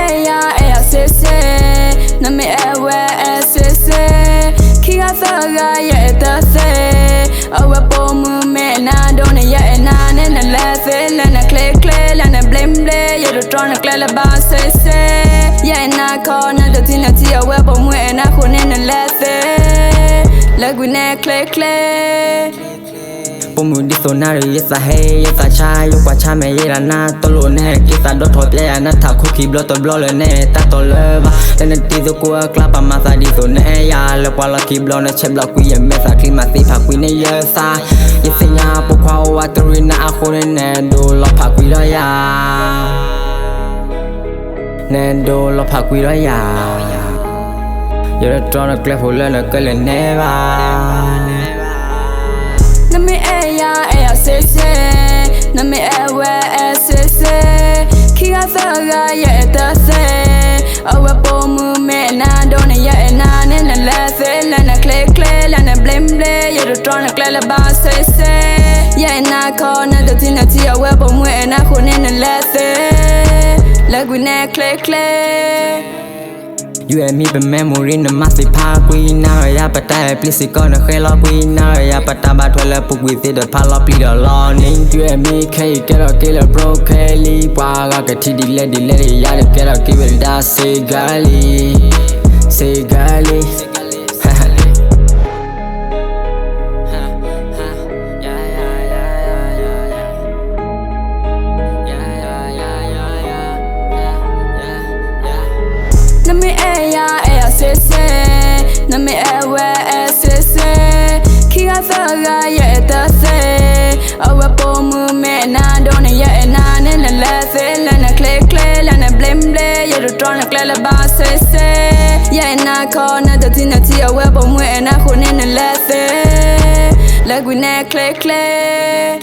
aya aya sese na me ewe sese kia faga ya tase awa pomu me na don't ya na ne na lafe la na clear la na blame ya do trying to clear la ba sese ya na ko na the tina ti awa pomu na ko ne na lafe la gune clear Pomu di sonari yesa hey yesa cha yo kwa cha me yera na tolo ne kisa do thop ya na tha cookie blow to blow le ne ta to le ba le ti zo ko club ma sa di so ne ya le kwa lucky blow na chep block ye me sa clean ma si pha kui ne yesa yesa nya po kwa wa three na a ko ne do lo pha kui lo ya ne do lo pha kui lo ya you're trying to clear for le ke le ne ba na me aya sese na me ewe sese kia faga ya tase awa pomu me na don't ya na ne na lafe la na clear la na blame ya do trying to clear la ba sese ya na ko na the tina ti awa pomu na ko ne na lafe la gune clear You and me be memory na massive pa queen na ya pata please go na khela queen na ya pata ba thwela pu with the pala pli the learning you and me k get a killer bro kelly pa ga ka thi di le ya le get a kill da say gali na me aya sese na me ewe sese kia faga ya tase awa pomu me na don't ya na ne na lafe la na clear la na blame ya do trying to clear la ba sese ya na ko na the tina ti awa pomu na ko ne na lafe la gune clear